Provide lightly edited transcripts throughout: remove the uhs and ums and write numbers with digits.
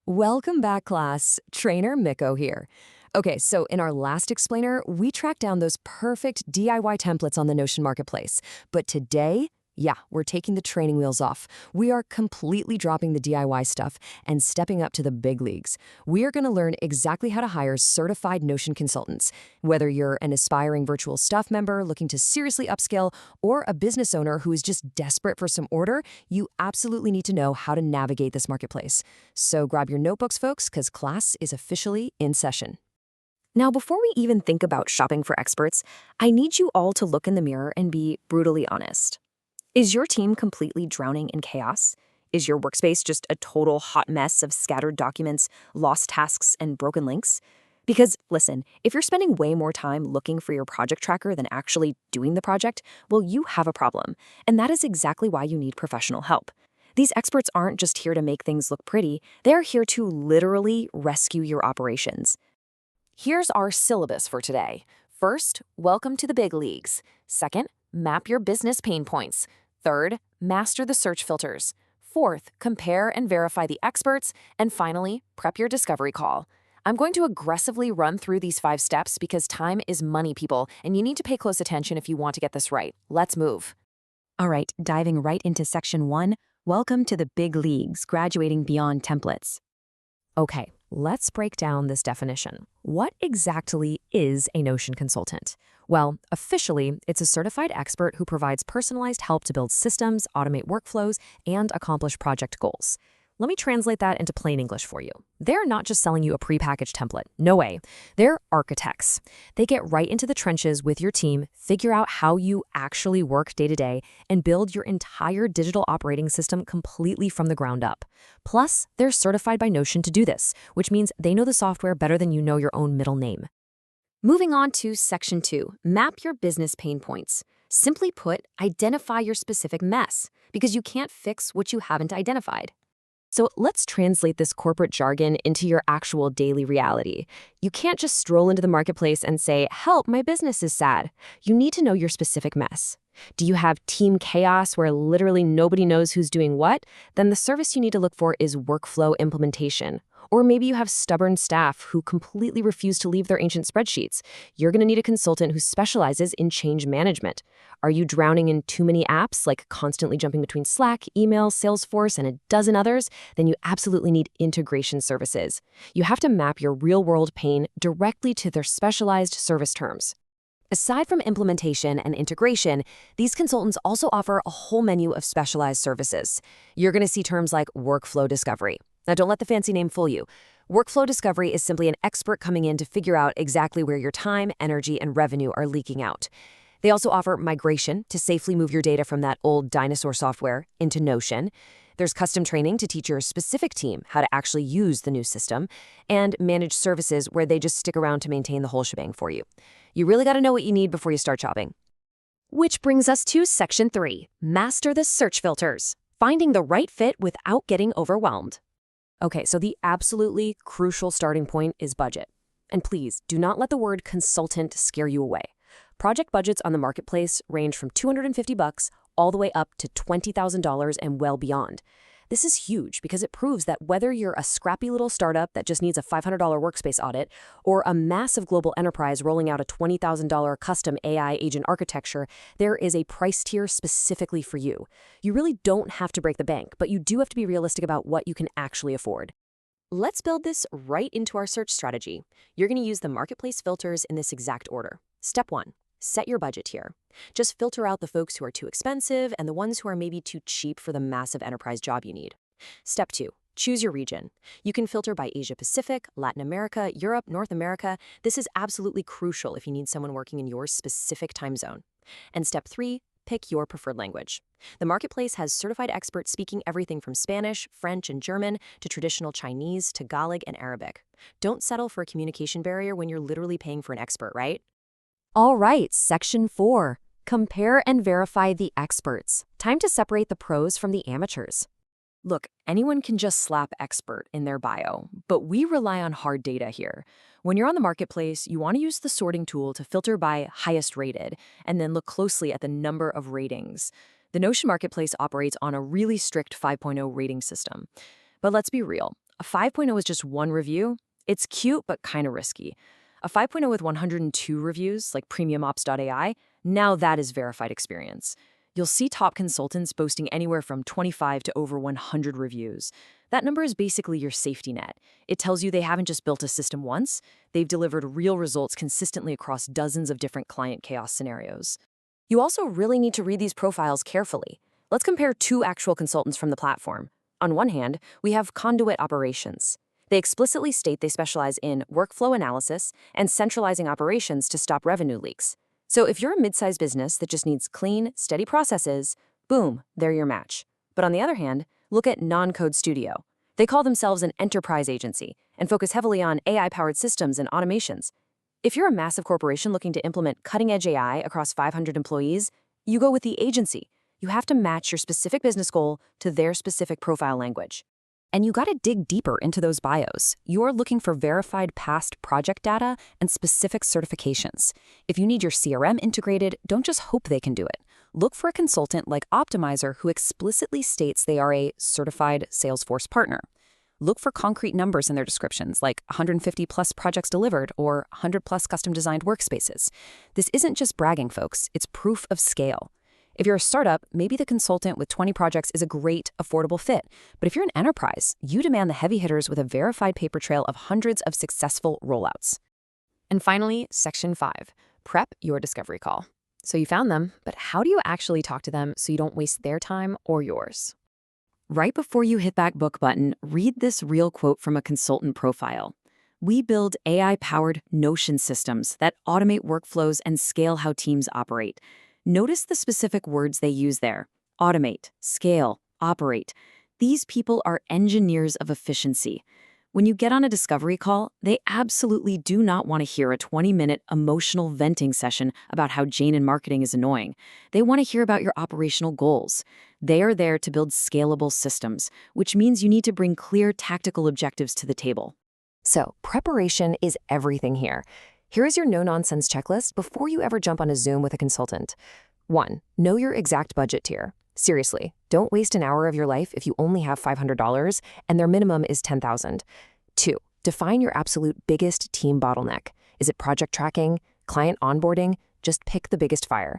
Welcome back, class. Trainer Miko here. Okay, so in our last explainer, we tracked down those perfect DIY templates on the Notion Marketplace. But today, yeah, we're taking the training wheels off. We are completely dropping the DIY stuff and stepping up to the big leagues. We are going to learn exactly how to hire certified Notion consultants. Whether you're an aspiring virtual staff member looking to seriously upskill or a business owner who is just desperate for some order, you absolutely need to know how to navigate this marketplace. So grab your notebooks, folks, because class is officially in session. Now, before we even think about shopping for experts, I need you all to look in the mirror and be brutally honest. Is your team completely drowning in chaos? Is your workspace just a total hot mess of scattered documents, lost tasks, and broken links? Because, listen, if you're spending way more time looking for your project tracker than actually doing the project, well, you have a problem. And that is exactly why you need professional help. These experts aren't just here to make things look pretty, they're here to literally rescue your operations. Here's our syllabus for today. First, welcome to the big leagues. Second, map your business pain points. Third, master the search filters. Fourth, compare and verify the experts. And finally, prep your discovery call. I'm going to aggressively run through these 5 steps because time is money, people, and you need to pay close attention if you want to get this right. Let's move. All right, diving right into section 1, welcome to the big leagues, graduating beyond templates. Okay, let's break down this definition. What exactly is a Notion consultant? Well, officially, it's a certified expert who provides personalized help to build systems, automate workflows, and accomplish project goals. Let me translate that into plain English for you. They're not just selling you a prepackaged template. No way. They're architects. They get right into the trenches with your team, figure out how you actually work day to day, and build your entire digital operating system completely from the ground up. Plus, they're certified by Notion to do this, which means they know the software better than you know your own middle name. Moving on to section 2, map your business pain points. Simply put, identify your specific mess, because you can't fix what you haven't identified. So let's translate this corporate jargon into your actual daily reality. You can't just stroll into the marketplace and say, "Help, my business is sad." You need to know your specific mess. Do you have team chaos where literally nobody knows who's doing what? Then the service you need to look for is workflow implementation. Or maybe you have stubborn staff who completely refuse to leave their ancient spreadsheets. You're going to need a consultant who specializes in change management. Are you drowning in too many apps, like constantly jumping between Slack, email, Salesforce, and a dozen others? Then you absolutely need integration services. You have to map your real-world pain directly to their specialized service terms. Aside from implementation and integration, these consultants also offer a whole menu of specialized services. You're going to see terms like workflow discovery. Now, don't let the fancy name fool you. Workflow discovery is simply an expert coming in to figure out exactly where your time, energy, and revenue are leaking out. They also offer migration to safely move your data from that old dinosaur software into Notion. There's custom training to teach your specific team how to actually use the new system, and managed services where they just stick around to maintain the whole shebang for you. You really got to know what you need before you start shopping. Which brings us to section 3, master the search filters, finding the right fit without getting overwhelmed. Okay, so the absolutely crucial starting point is budget. And please, do not let the word consultant scare you away. Project budgets on the marketplace range from $250 all the way up to $20,000 and well beyond. This is huge because it proves that whether you're a scrappy little startup that just needs a $500 workspace audit or a massive global enterprise rolling out a $20,000 custom AI agent architecture, there is a price tier specifically for you. You really don't have to break the bank, but you do have to be realistic about what you can actually afford. Let's build this right into our search strategy. You're going to use the marketplace filters in this exact order. Step 1. Set your budget here. Just filter out the folks who are too expensive and the ones who are maybe too cheap for the massive enterprise job you need. Step 2. Choose your region. You can filter by Asia Pacific, Latin America, Europe, North America. This is absolutely crucial if you need someone working in your specific time zone. And step 3. Pick your preferred language. The marketplace has certified experts speaking everything from Spanish, French, and German to traditional Chinese, Tagalog, and Arabic. Don't settle for a communication barrier when you're literally paying for an expert, right? All right, section 4. Compare and verify the experts. Time to separate the pros from the amateurs. Look, anyone can just slap expert in their bio, but we rely on hard data here. When you're on the marketplace, you want to use the sorting tool to filter by highest rated, and then look closely at the number of ratings. The Notion Marketplace operates on a really strict 5.0 rating system. But let's be real. A 5.0 is just one review. It's cute, but kind of risky. A 5.0 with 102 reviews, like premiumops.ai, now that is verified experience. You'll see top consultants boasting anywhere from 25 to over 100 reviews. That number is basically your safety net. It tells you they haven't just built a system once, they've delivered real results consistently across dozens of different client chaos scenarios. You also really need to read these profiles carefully. Let's compare two actual consultants from the platform. On one hand, we have Conduit Operations. They explicitly state they specialize in workflow analysis and centralizing operations to stop revenue leaks. So if you're a mid-sized business that just needs clean, steady processes, boom, they're your match. But on the other hand, look at Non-Code Studio. They call themselves an enterprise agency and focus heavily on AI-powered systems and automations. If you're a massive corporation looking to implement cutting-edge AI across 500 employees, you go with the agency. You have to match your specific business goal to their specific profile language. And you gotta dig deeper into those bios. You're looking for verified past project data and specific certifications. If you need your CRM integrated, don't just hope they can do it. Look for a consultant like Optimizer who explicitly states they are a certified Salesforce partner. Look for concrete numbers in their descriptions, like 150 plus projects delivered or 100 plus custom designed workspaces. This isn't just bragging, folks, it's proof of scale. If you're a startup, maybe the consultant with 20 projects is a great, affordable fit. But if you're an enterprise, you demand the heavy hitters with a verified paper trail of hundreds of successful rollouts. And finally, Section 5, prep your discovery call. So you found them, but how do you actually talk to them so you don't waste their time or yours? Right before you hit that book button, read this real quote from a consultant profile. We build AI-powered Notion systems that automate workflows and scale how teams operate. Notice the specific words they use there. Automate, scale, operate. These people are engineers of efficiency. When you get on a discovery call, they absolutely do not want to hear a 20-minute emotional venting session about how Jane in marketing is annoying. They want to hear about your operational goals. They are there to build scalable systems, which means you need to bring clear tactical objectives to the table. So, preparation is everything here. Here is your no-nonsense checklist before you ever jump on a Zoom with a consultant. 1. Know your exact budget tier. Seriously, don't waste an hour of your life if you only have $500 and their minimum is $10,000. 2. Define your absolute biggest team bottleneck. Is it project tracking, client onboarding? Just pick the biggest fire.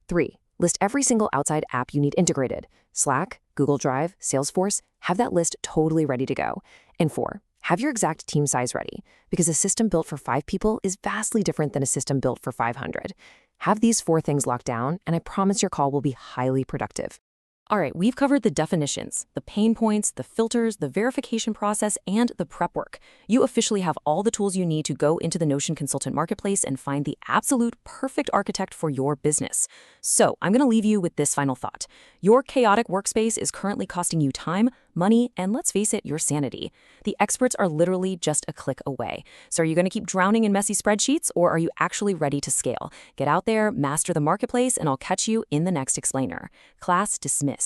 3. List every single outside app you need integrated. Slack, Google Drive, Salesforce, have that list totally ready to go. And 4. Have your exact team size ready, because a system built for 5 people is vastly different than a system built for 500. Have these 4 things locked down, and I promise your call will be highly productive. All right, we've covered the definitions, the pain points, the filters, the verification process, and the prep work. You officially have all the tools you need to go into the Notion Consultant Marketplace and find the absolute perfect architect for your business. So I'm going to leave you with this final thought. Your chaotic workspace is currently costing you time, money, and let's face it, your sanity. The experts are literally just a click away. So are you going to keep drowning in messy spreadsheets, or are you actually ready to scale? Get out there, master the marketplace, and I'll catch you in the next explainer. Class dismissed.